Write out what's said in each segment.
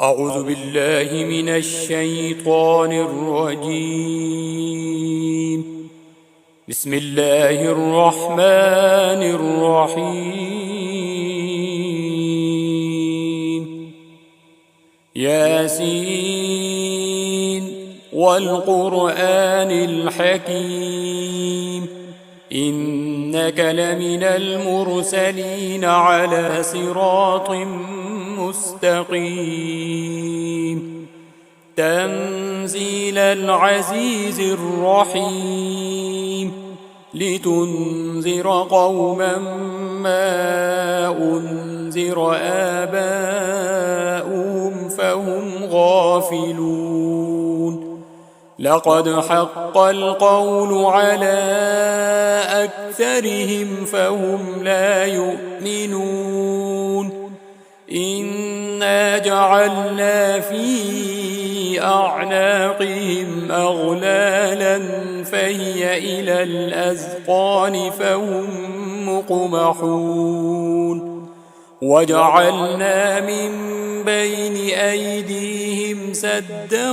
أعوذ بالله من الشيطان الرجيم. بسم الله الرحمن الرحيم. ياسين والقرآن الحكيم إنك لمن المرسلين على صراط مستقيم تنزيل العزيز الرحيم لتنذر قوما ما أنذر آباؤهم فهم غافلون لقد حق القول على أكثرهم فهم لا يؤمنون إنا جعلنا في أعناقهم أغلالا فهي إلى الأذقان فهم مقمحون وجعلنا من بين أيديهم سدا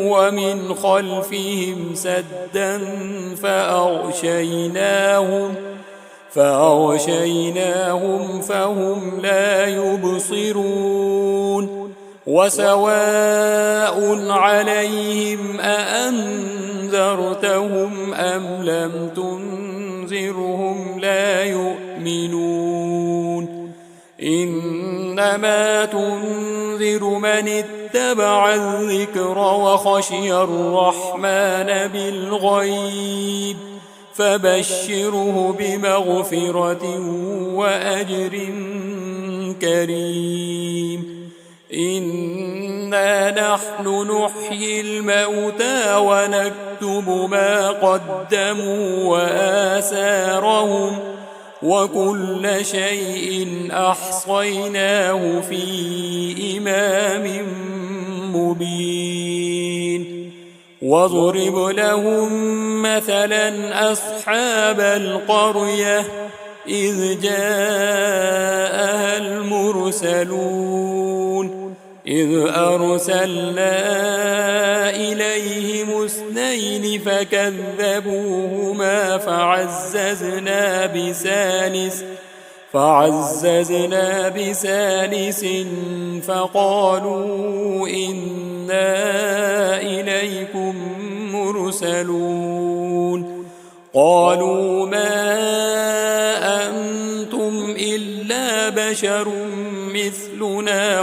ومن خلفهم سدا فأغشيناهم فهم لا يبصرون وسواء عليهم أأنذرتهم أم لم تنذرهم لا يؤمنون إنما تنذر من اتبع الذكر وخشي الرحمن بالغيب فبشره بمغفرة وأجر كريم إنا نحن نحيي الموتى ونكتب ما قدموا وآثارهم وكل شيء أحصيناه في إمام مبين واضرب لهم مثلا أصحاب القرية إذ جاءها المرسلون إذ أرسلنا إليهم اثنين فكذبوهما فعززنا بثالث فقالوا إنا إليكم مرسلون قالوا ما أنتم إلا بشر مثلنا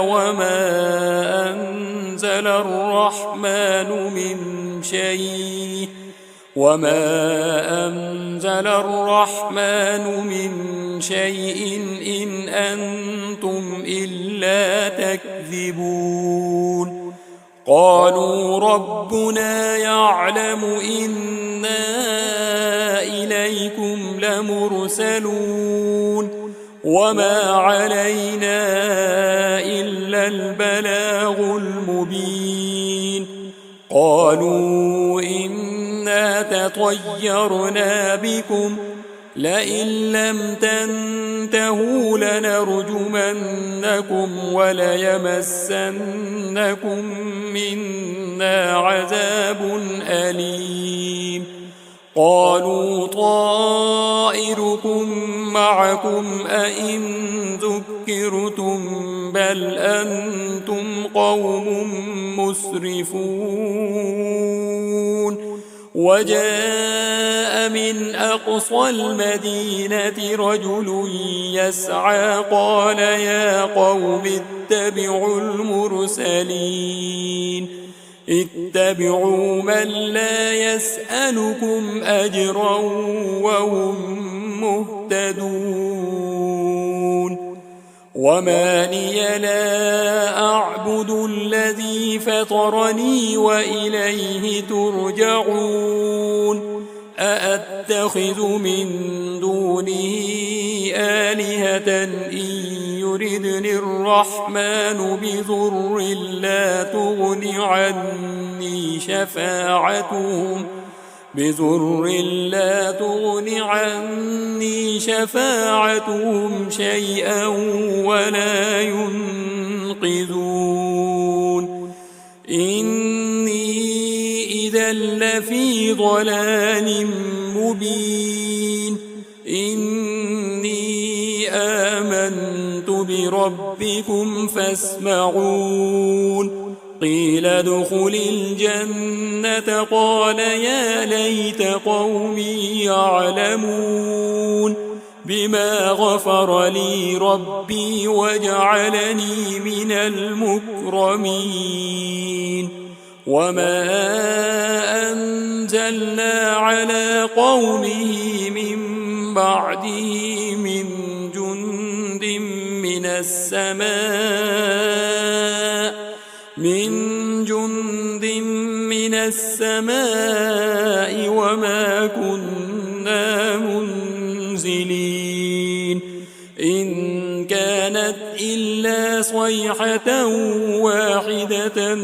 وما أنزل الرحمن من شيء إن أنتم إلا تكذبون قالوا ربنا يعلم إنا إليكم لمرسلون وما علينا إلا البلاغ المبين قالوا إنا تطيرنا بكم لئن لم تنتهوا لنرجمنكم وليمسنكم منا عذاب أليم قالوا طائركم معكم أئن ذكرتم بل أنتم قوم مسرفون وجاء من أقصى المدينة رجل يسعى قال يا قوم اتبعوا المرسلين اتبعوا من لا يسألكم أجرا وهم مهتدون وما لي لا أعبد الذي فطرني وإليه ترجعون أأتخذ من دونه آلهة إن يردني الرحمن بضر بضر لا تغن عني شفاعتهم شيئا ولا ينقذون إني إذا لفي ضلال مبين إني آمنت بربكم فاسمعون قيل ادخل الجنة قال يا ليت قومي يعلمون بما غفر لي ربي وجعلني من المكرمين وما أنزلنا على قومه من بعده من جند من السماء وما كنا منزلين إن كانت إلا صيحة واحدة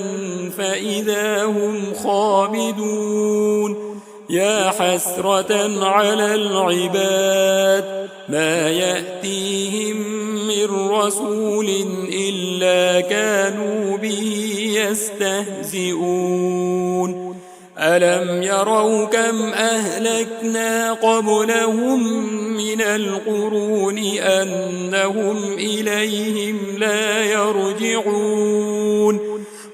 فإذا هم خامدون يا حسرة على العباد ما يأتيهم من رسول إلا كانوا به يستهزئون ألم يروا كم أهلكنا قبلهم من القرون أنهم إليهم لا يرجعون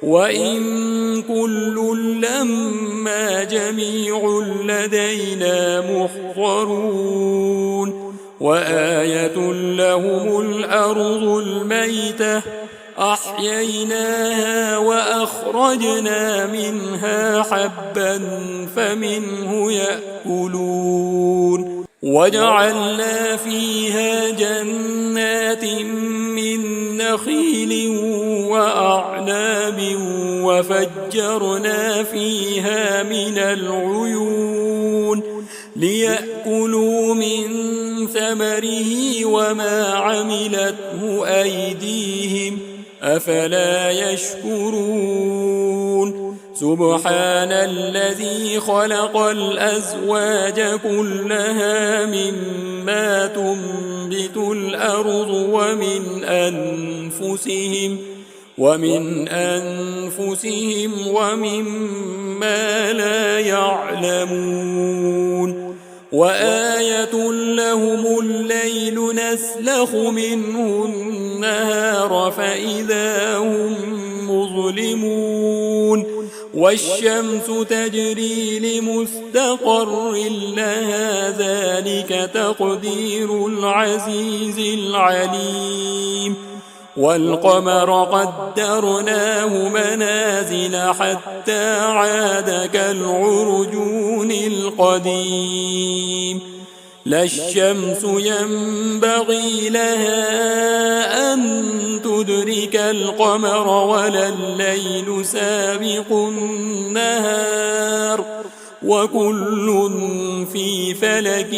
وإن كل لما جميع لدينا محضرون وآية لهم الأرض الميتة أحييناها وأخرجنا منها حبا فمنه يأكلون وجعلنا فيها جنات من نخيل وأعناب وفجرنا فيها من العيون ليأكلوا من ثمره وما عملته أيديهم أفلا يشكرون سبحان الذي خلق الأزواج كلها مما تنبت الأرض ومن أنفسهم ومما لا يعلمون وآية لهم الليل نسلخ منه النهار فإذا هم مظلمون والشمس تجري لمستقر لها ذلك تقدير العزيز العليم والقمر قدرناه منازل حتى عاد كالعرجون القديم لا الشمس ينبغي لها أن تدرك القمر ولا الليل سابق النهار وكل في فلك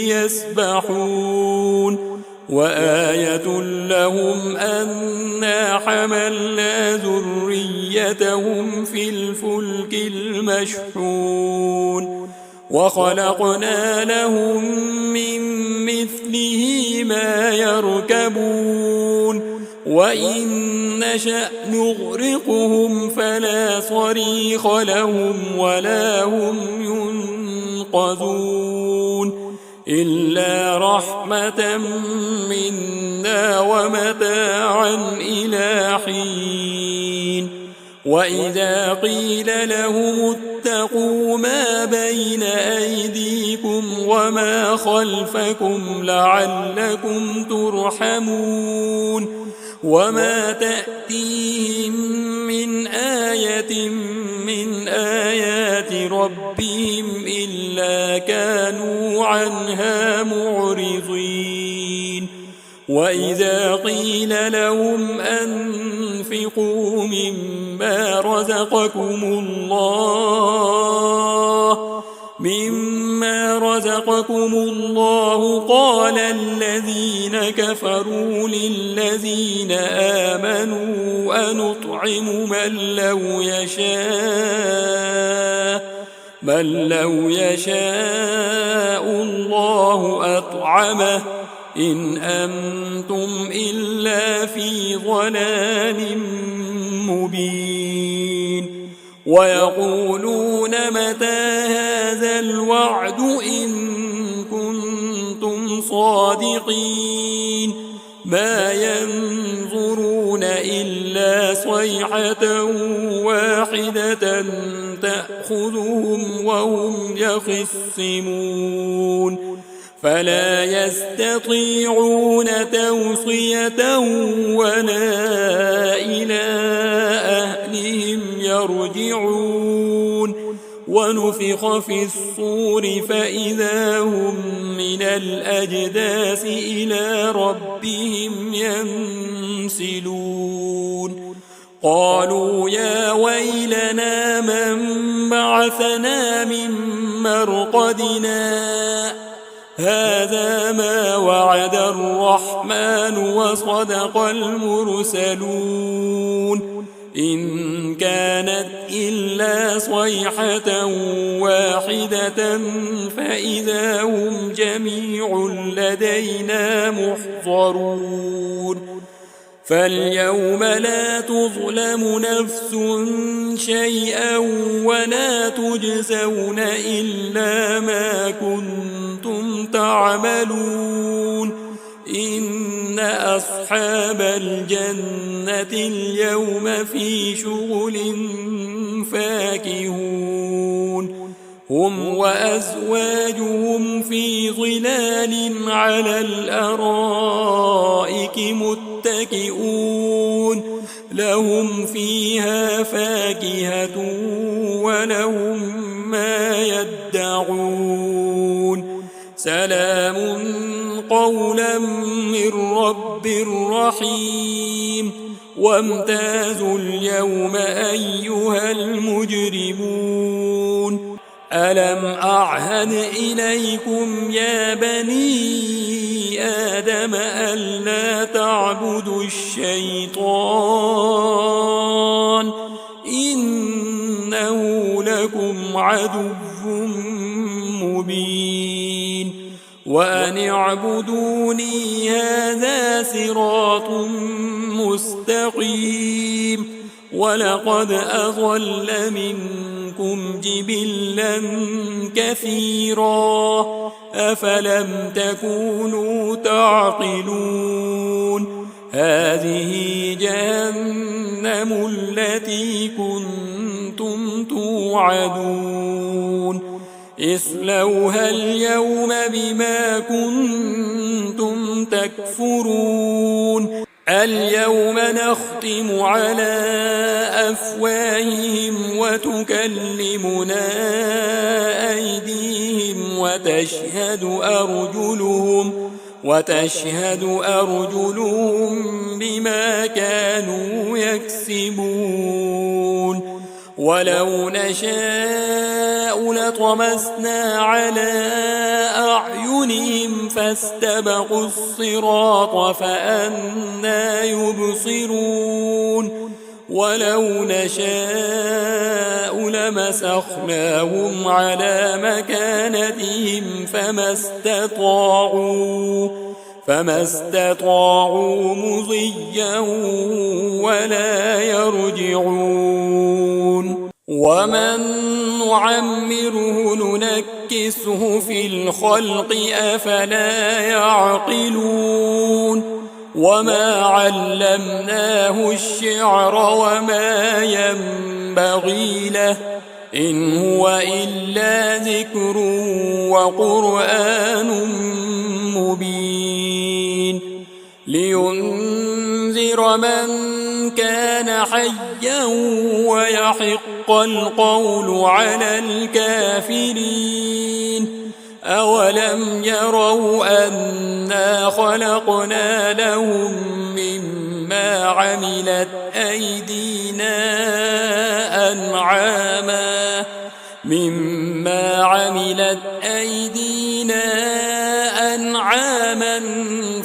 يسبحون وآية لهم أنا حملنا ذريتهم في الفلك المشحون وخلقنا لهم من مثله ما يركبون وإن نشأ نغرقهم فلا صريخ لهم ولا هم ينقذون إلا رحمة منا ومتاعا إلى حين وإذا قيل لهم اتقوا ما بين أيديكم وما خلفكم لعلكم ترحمون وما تأتيهم من آية من آيات ربهم إلا كانوا عنها معرضين وإذا قيل لهم أنفقوا مما رزقكم الله قال الذين كفروا للذين آمنوا أنطعم من بل لو يشاء الله أطعمه إن أنتم إلا في ضلال مبين ويقولون متى هذا الوعد إن كنتم صادقين ما ينظرون إلا صيحة واحدة تأخذهم وهم يخصمون فلا يستطيعون توصية ولا إلى أهلهم يرجعون ونفخ في الصور فإذا هم من الأجداث إلى ربهم ينسلون قالوا يا ويلنا من بعثنا من مرقدنا هذا ما وعد الرحمن وصدق المرسلون إن كانت إلا صيحة واحدة فإذا هم جميع لدينا محضرون فاليوم لا تظلم نفس شيئا ولا تجزون إلا ما كنتم تعملون إن أصحاب الجنة اليوم في شغل فاكهون هم وأزواجهم في ظلال على الأرائك متكئون لهم فيها فاكهة ولهم ما يدعون سلام قولا من رب رحيم وامتازوا اليوم أيها المجرمون ألم أعهد إليكم يا بني آدم ألا تعبدوا الشيطان إنه لكم عدو مبين وأن اعبدوني هذا صراط مستقيم ولقد أضل منكم جبلا كثيرا أفلم تكونوا تعقلون هذه جهنم التي كنتم توعدون اصلوها اليوم بما كنتم تكفرون اليوم نختم على أفواههم وتكلمنا أيديهم وتشهد أرجلهم بما كانوا يكسبون ولو نشاء لطمسنا على أعينهم فاستبقوا الصراط فأنى يبصرون ولو نشاء لمسخناهم على مكانتهم فما استطاعوا مضيا ولا يرجعون ومن نعمره ننكسه في الخلق أفلا يعقلون وما علمناه الشعر وما ينبغي له إن هو إلا ذكر وقرآن مبين لينذر من كان حيا ويحق القول على الكافرين أولم يروا أنا خلقنا لهم مما عملت أيدينا أنعاما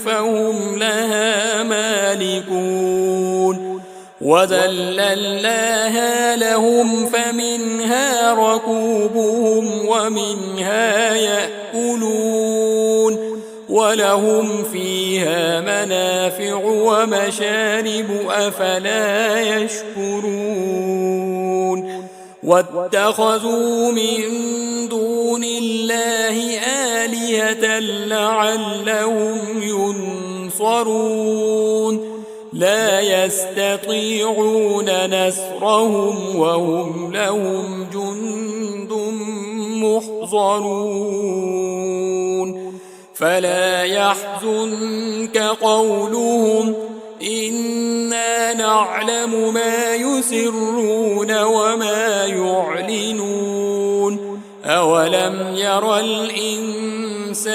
فهم لها مالكون وذللناها لهم فمنها ركوبهم ومنها يأكلون ولهم فيها منافع ومشارب أفلا يشكرون واتخذوا من دون الله آلهة لعلهم ينصرون لا يستطيعون نصرهم وهم لهم جند محضرون فلا يحزنك قولهم إنا نعلم ما يسرون وما يعلنون أولم ير الإنسان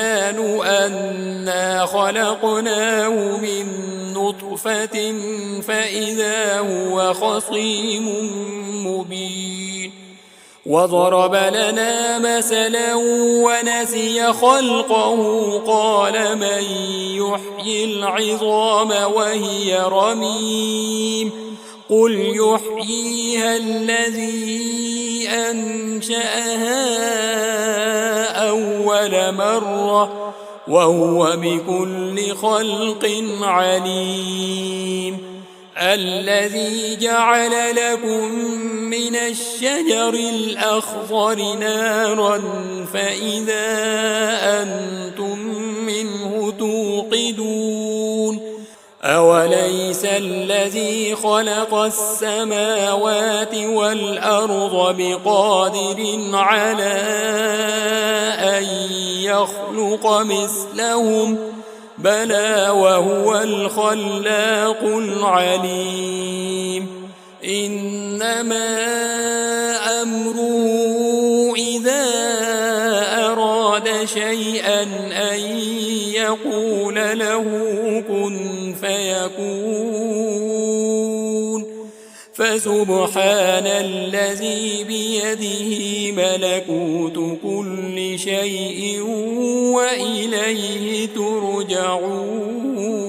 أنا خلقناه من نطفة فإذا هو خصيم مبين وضرب لنا مثلا ونسي خلقه قال من يحيي العظام وهي رميم قل يحييها الذي أنشأها أول مرة وهو بكل خلق عليم الذي جعل لكم من الشجر الأخضر نارا فإذا أنتم منه توقدون أوليس الذي خلق السماوات والأرض بقادر على أن يخلق مثلهم بلى وهو الخلاق العليم إنما أمره إذا أراد شيئا أن يقول له كن فيكون فسبحان الذي بيده ملكوت كل شيء وإليه ترجعون